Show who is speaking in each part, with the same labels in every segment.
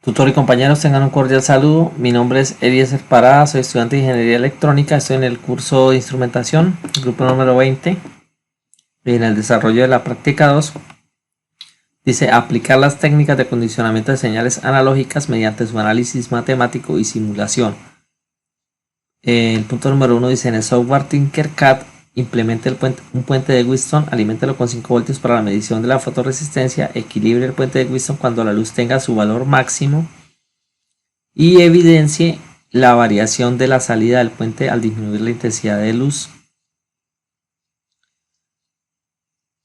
Speaker 1: Tutor y compañeros, tengan un cordial saludo. Mi nombre es Eliezer Parada, soy estudiante de Ingeniería Electrónica, estoy en el curso de instrumentación, grupo número 20, en el desarrollo de la práctica 2. Dice aplicar las técnicas de condicionamiento de señales analógicas mediante su análisis matemático y simulación. El punto número 1 dice en el software Tinkercad implemente un puente de Wheatstone, aliméntelo con 5 voltios para la medición de la fotorresistencia, equilibre el puente de Wheatstone cuando la luz tenga su valor máximo y evidencie la variación de la salida del puente al disminuir la intensidad de luz.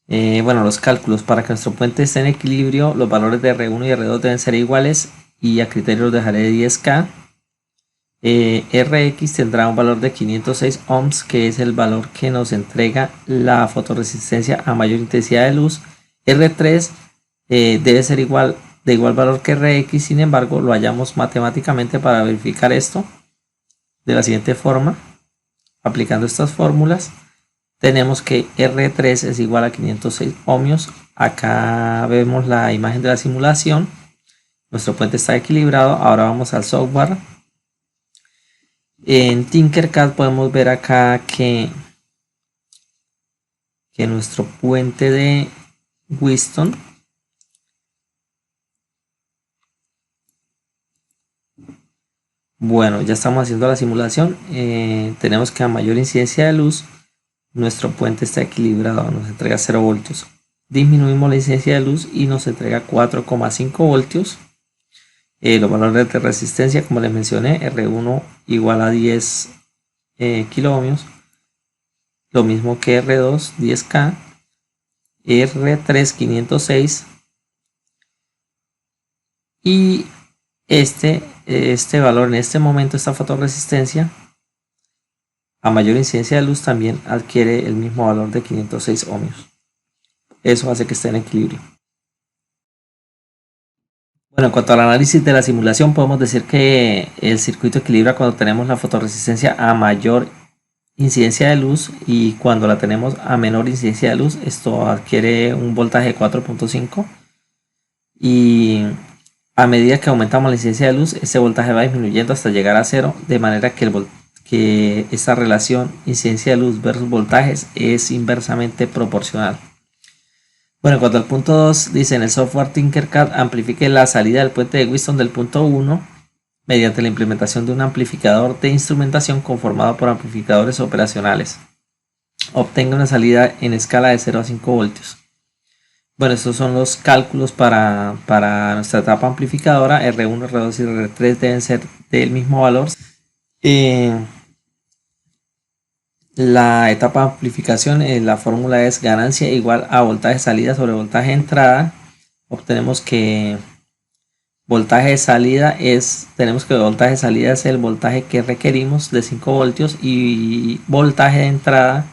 Speaker 1: Bueno, los cálculos para que nuestro puente esté en equilibrio, los valores de R1 y R2 deben ser iguales y a criterio los dejaré de 10K. Rx tendrá un valor de 506 ohms, que es el valor que nos entrega la fotorresistencia a mayor intensidad de luz. R3 debe ser de igual valor que Rx, sin embargo lo hallamos matemáticamente para verificar esto de la siguiente forma. Aplicando estas fórmulas tenemos que R3 es igual a 506 ohmios. Acá vemos la imagen de la simulación, nuestro puente está equilibrado. Ahora vamos al software. En Tinkercad podemos ver acá que nuestro puente de Wheatstone bueno, ya estamos haciendo la simulación. Tenemos que a mayor incidencia de luz nuestro puente está equilibrado, nos entrega 0 voltios. Disminuimos la incidencia de luz y nos entrega 4,5 voltios. Los valores de resistencia, como les mencioné, R1 igual a 10 kilo ohmios, lo mismo que R2, 10K, R3, 506, y este valor en este momento, esta fotorresistencia, a mayor incidencia de luz también adquiere el mismo valor de 506 ohmios. Eso hace que esté en equilibrio. Bueno, en cuanto al análisis de la simulación, podemos decir que el circuito equilibra cuando tenemos la fotorresistencia a mayor incidencia de luz, y cuando la tenemos a menor incidencia de luz, esto adquiere un voltaje de 4.5, y a medida que aumentamos la incidencia de luz, este voltaje va disminuyendo hasta llegar a 0, de manera que esta relación incidencia de luz versus voltajes es inversamente proporcional. Bueno, en cuanto al punto 2, dice en el software Tinkercad amplifique la salida del puente de Wheatstone del punto 1 mediante la implementación de un amplificador de instrumentación conformado por amplificadores operacionales. Obtenga una salida en escala de 0 a 5 voltios. Bueno, estos son los cálculos para nuestra etapa amplificadora. R1, R2 y R3 deben ser del mismo valor. La etapa de amplificación, la fórmula es ganancia igual a voltaje salida sobre voltaje entrada. Obtenemos que voltaje de salida es el voltaje que requerimos de 5 voltios, y voltaje de entrada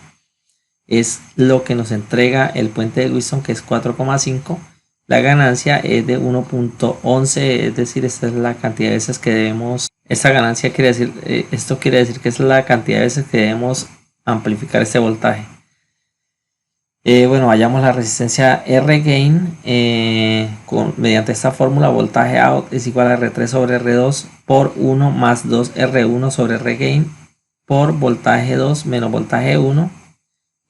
Speaker 1: es lo que nos entrega el puente de Wheatstone, que es 4,5. La ganancia es de 1.11, es decir, esta es la cantidad de veces que debemos. Esta ganancia quiere decir, esto quiere decir que es la cantidad de veces que debemos amplificar este voltaje. Bueno, hallamos la resistencia R-gain mediante esta fórmula. Voltaje out es igual a R3 sobre R2 por 1 más 2 R1 sobre R-gain por voltaje 2 menos voltaje 1.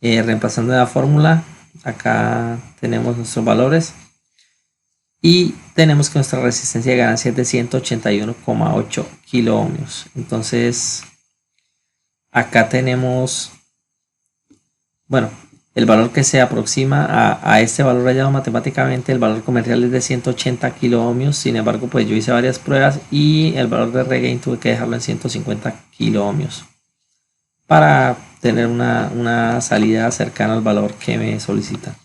Speaker 1: Reemplazando la fórmula, acá tenemos nuestros valores y tenemos que nuestra resistencia de ganancia es de 181,8 kilo ohmios. Entonces acá tenemos, bueno, el valor que se aproxima a este valor hallado matemáticamente. El valor comercial es de 180 kilo ohmios. Sin embargo, pues yo hice varias pruebas y el valor de regain tuve que dejarlo en 150 kilo ohmios para tener una salida cercana al valor que me solicita.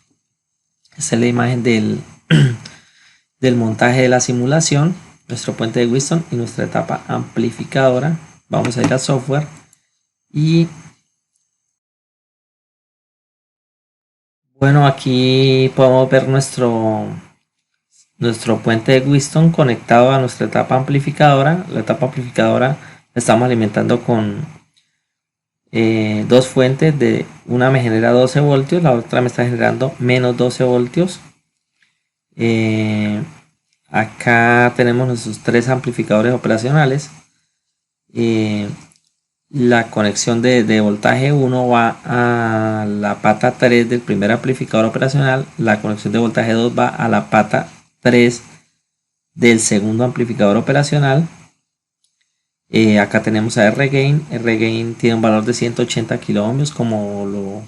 Speaker 1: Esta es la imagen del montaje de la simulación, nuestro puente de Wheatstone y nuestra etapa amplificadora. Vamos a ir al software y bueno, aquí podemos ver nuestro puente de Wheatstone conectado a nuestra etapa amplificadora. La etapa amplificadora la estamos alimentando con dos fuentes. Una me genera 12 voltios, la otra me está generando menos 12 voltios. Acá tenemos nuestros tres amplificadores operacionales. La conexión de voltaje 1 va a la pata 3 del primer amplificador operacional. La conexión de voltaje 2 va a la pata 3 del segundo amplificador operacional. Acá tenemos a RGain. RGain tiene un valor de 180 kilo ohmios, como lo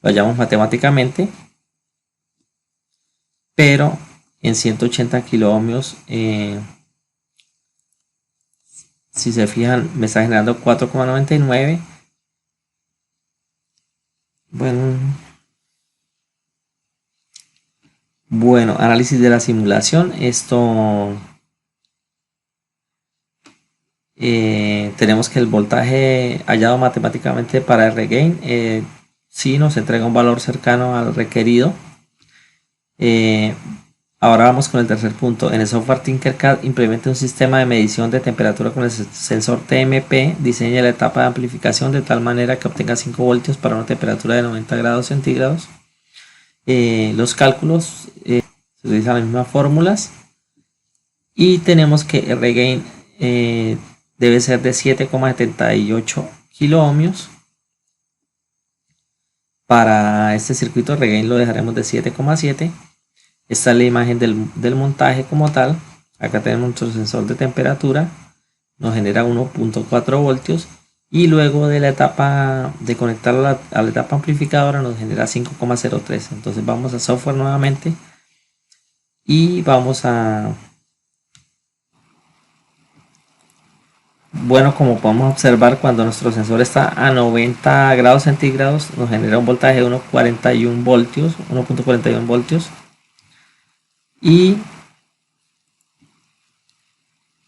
Speaker 1: llamamos matemáticamente, pero en 180 kilo ohmios, si se fijan, me está generando 4,99. Bueno, análisis de la simulación. Esto tenemos que el voltaje hallado matemáticamente para RGain sí nos entrega un valor cercano al requerido. Ahora vamos con el tercer punto. En el software Tinkercad implementa un sistema de medición de temperatura con el sensor TMP. Diseña la etapa de amplificación de tal manera que obtenga 5 voltios para una temperatura de 90 grados centígrados. Los cálculos se utilizan las mismas fórmulas. Y tenemos que RGain debe ser de 7,78 kilo ohmios. Para este circuito RGain lo dejaremos de 7,7. Esta es la imagen del montaje como tal. Acá tenemos nuestro sensor de temperatura. Nos genera 1.4 voltios. Y luego de la etapa de conectar a la etapa amplificadora nos genera 5,03. Entonces vamos a software nuevamente. Y vamos a... Bueno, como podemos observar, cuando nuestro sensor está a 90 grados centígrados nos genera un voltaje de 1.41 voltios. 1.41 voltios. Y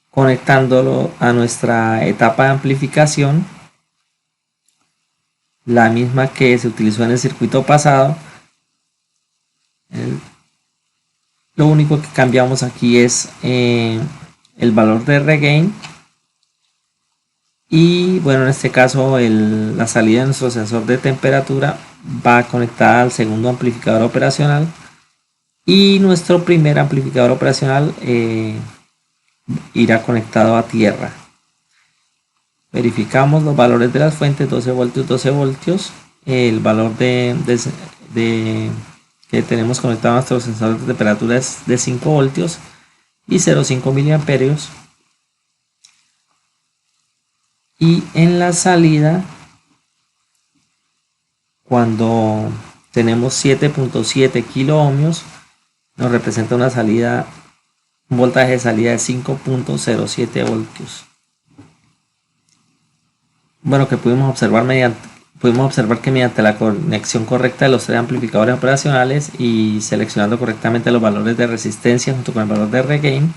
Speaker 1: conectándolo a nuestra etapa de amplificación, la misma que se utilizó en el circuito pasado, lo único que cambiamos aquí es el valor de RGain. Y bueno, en este caso la salida de nuestro sensor de temperatura va conectada al segundo amplificador operacional. Y nuestro primer amplificador operacional irá conectado a tierra. Verificamos los valores de las fuentes: 12 voltios, 12 voltios. El valor que tenemos conectado a nuestro sensor de temperatura es de 5 voltios y 0,5 miliamperios. Y en la salida, cuando tenemos 7.7 kilo ohmios, nos representa un voltaje de salida de 5.07 voltios. Bueno, que pudimos observar que mediante la conexión correcta de los tres amplificadores operacionales y seleccionando correctamente los valores de resistencia junto con el valor de RGain,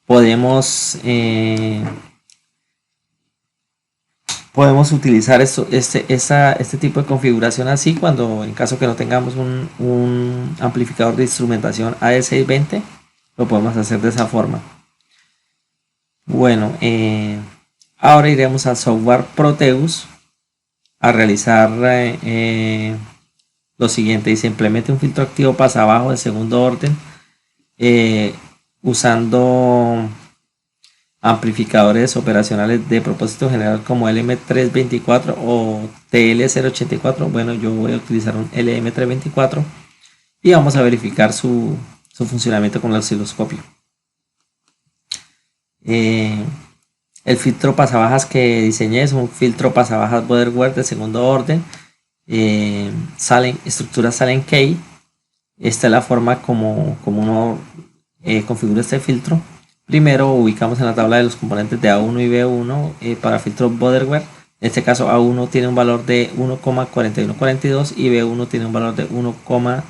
Speaker 1: podemos utilizar este tipo de configuración así cuando, en caso que no tengamos un amplificador de instrumentación AD620, lo podemos hacer de esa forma. Bueno, ahora iremos al software Proteus a realizar lo siguiente. Dice: implemente un filtro activo pasabajo de segundo orden usando amplificadores operacionales de propósito general como LM324 o TL084. Bueno, yo voy a utilizar un LM324 y vamos a verificar su funcionamiento con el osciloscopio. El filtro pasabajas que diseñé es un filtro pasabajas Boderware de segundo orden. Estructura Sallen-Key. Esta es la forma como uno configura este filtro. Primero ubicamos en la tabla de los componentes de A1 y B1 para filtro Boderware. En este caso A1 tiene un valor de 1,4142 y B1 tiene un valor de 1,000.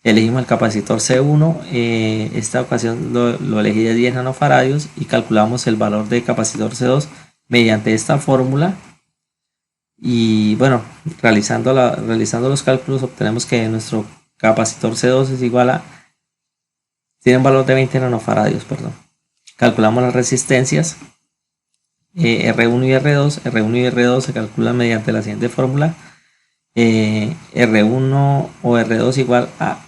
Speaker 1: Elegimos el capacitor C1, esta ocasión lo elegí de 10 nanofaradios y calculamos el valor de capacitor C2 mediante esta fórmula. Y bueno, realizando los cálculos obtenemos que nuestro capacitor C2 es igual a... tiene un valor de 20 nanofaradios, perdón. Calculamos las resistencias R1 y R2. R1 y R2 se calculan mediante la siguiente fórmula. R1 o R2 igual a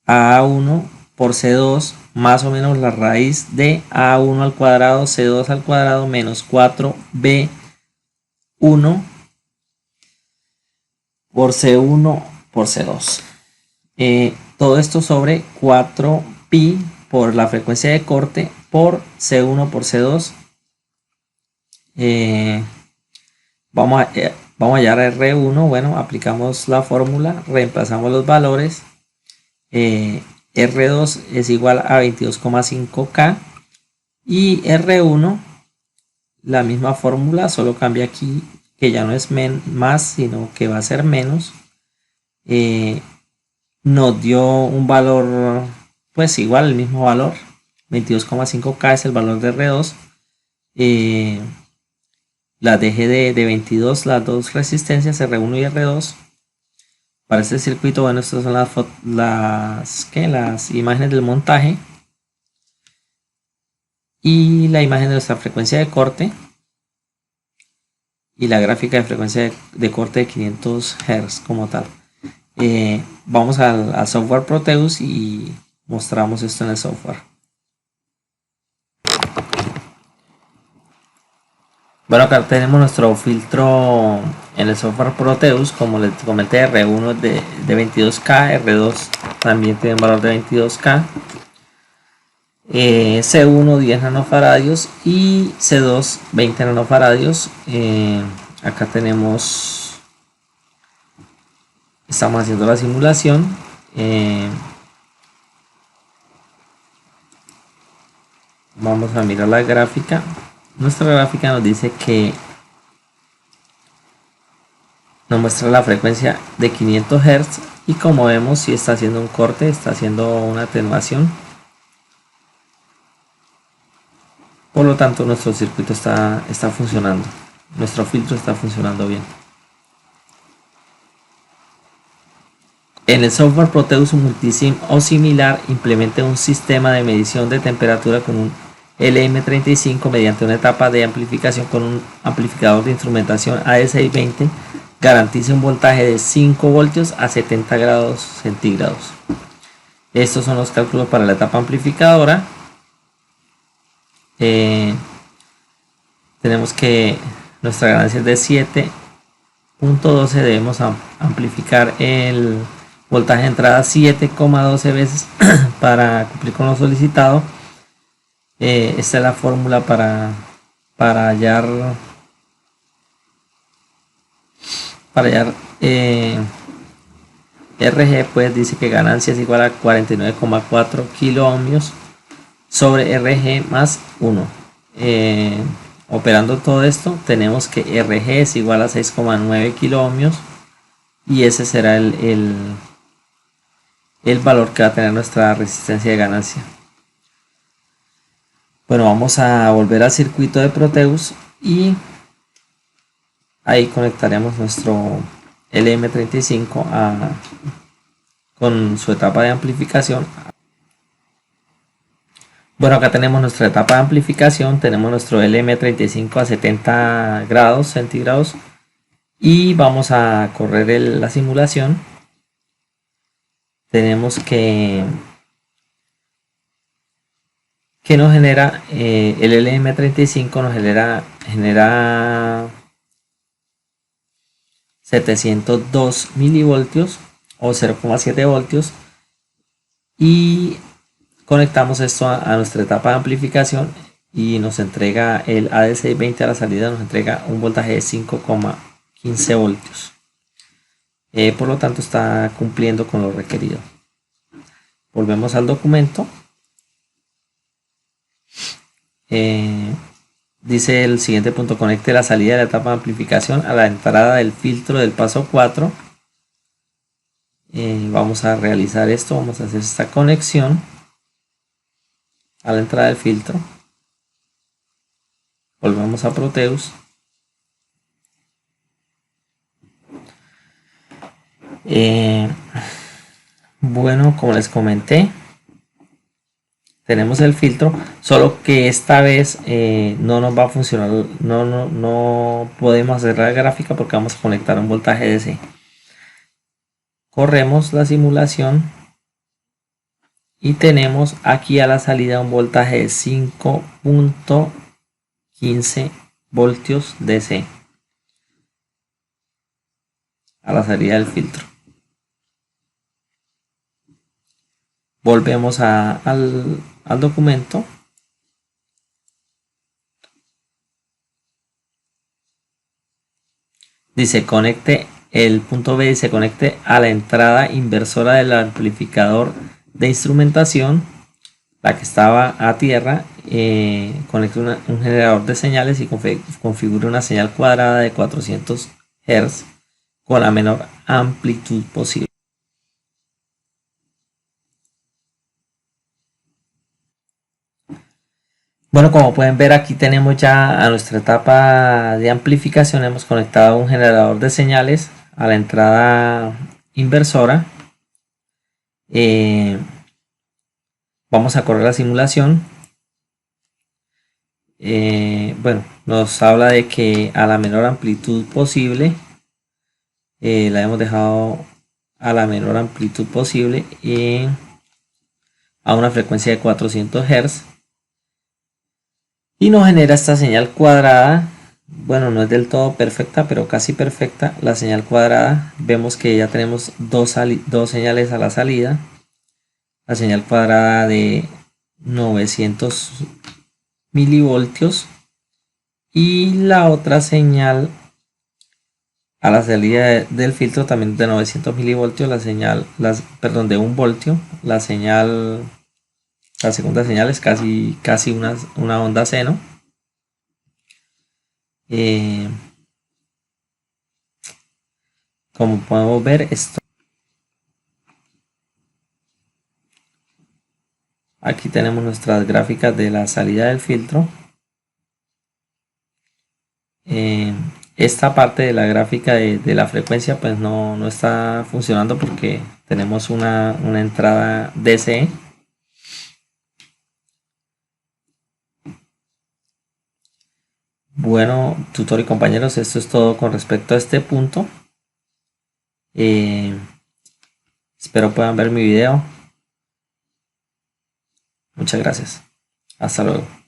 Speaker 1: A1 por C2 más o menos la raíz de A1 al cuadrado C2 al cuadrado menos 4B1 por C1 por C2. Todo esto sobre 4pi por la frecuencia de corte por C1 por C2. Vamos a hallar R1. Bueno, aplicamos la fórmula, reemplazamos los valores. R2 es igual a 22,5K y R1 la misma fórmula, solo cambia aquí que ya no es más, sino que va a ser menos. Nos dio un valor pues igual, el mismo valor, 22,5K es el valor de R2. La dejé de 22, las dos resistencias R1 y R2. Para este circuito, bueno, estas son las imágenes del montaje y la imagen de nuestra frecuencia de corte y la gráfica de frecuencia de corte de 500 Hz como tal. Vamos al software Proteus y mostramos esto en el software. Bueno, acá tenemos nuestro filtro en el software Proteus, como les comenté, R1 de 22K, R2 también tiene un valor de 22K, C1 10 nanofaradios y C2 20 nanofaradios. Acá estamos haciendo la simulación. Vamos a mirar la gráfica. Nuestra gráfica nos dice que nos muestra la frecuencia de 500 Hz y como vemos, si está haciendo un corte, está haciendo una atenuación. Por lo tanto, nuestro circuito está funcionando, nuestro filtro está funcionando bien. En el software Proteus Multisim o similar, implemente un sistema de medición de temperatura con un LM35 mediante una etapa de amplificación con un amplificador de instrumentación AD620. Garantice un voltaje de 5 voltios a 70 grados centígrados. Estos son los cálculos para la etapa amplificadora. Tenemos que nuestra ganancia es de 7.12. Debemos amplificar el voltaje de entrada 7,12 veces para cumplir con lo solicitado. Esta es la fórmula para hallar RG, pues dice que ganancia es igual a 49,4 kilo ohmios sobre RG más 1. Operando todo esto, tenemos que RG es igual a 6,9 kilo ohmios y ese será el valor que va a tener nuestra resistencia de ganancia. Bueno, vamos a volver al circuito de Proteus y ahí conectaremos nuestro LM35 con su etapa de amplificación. Bueno, acá tenemos nuestra etapa de amplificación, tenemos nuestro LM35 a 70 grados centígrados y vamos a correr la simulación. Tenemos que nos genera el LM35 nos genera 702 milivoltios o 0,7 voltios y conectamos esto a nuestra etapa de amplificación y nos entrega el AD620 a la salida, nos entrega un voltaje de 5,15 voltios. Por lo tanto está cumpliendo con lo requerido. Volvemos al documento. Dice el siguiente punto: conecte la salida de la etapa de amplificación a la entrada del filtro del paso 4. Vamos a realizar esto, vamos a hacer esta conexión a la entrada del filtro. Volvemos a Proteus. Bueno, como les comenté, tenemos el filtro, solo que esta vez no nos va a funcionar, no podemos hacer la gráfica porque vamos a conectar un voltaje DC. Corremos la simulación y tenemos aquí a la salida un voltaje de 5.15 voltios DC a la salida del filtro. Volvemos al documento. Dice conecte el punto B, dice conecte a la entrada inversora del amplificador de instrumentación, la que estaba a tierra, conecte un generador de señales y configure una señal cuadrada de 400 Hz con la menor amplitud posible. Bueno, como pueden ver, aquí tenemos ya a nuestra etapa de amplificación. Hemos conectado un generador de señales a la entrada inversora. Vamos a correr la simulación. Bueno, nos habla de que a la menor amplitud posible, la hemos dejado a la menor amplitud posible a una frecuencia de 400 Hz. Y nos genera esta señal cuadrada. Bueno, no es del todo perfecta, pero casi perfecta la señal cuadrada. Vemos que ya tenemos dos señales a la salida. La señal cuadrada de 900 milivoltios y la otra señal a la salida del filtro también de 900 milivoltios, la señal, de 1 voltio. La segunda señal es casi una onda seno. Como podemos ver, aquí tenemos nuestras gráficas de la salida del filtro. Esta parte de la gráfica de la frecuencia pues no está funcionando porque tenemos una entrada DC. Bueno, tutor y compañeros, esto es todo con respecto a este punto. Espero puedan ver mi video. Muchas gracias. Hasta luego.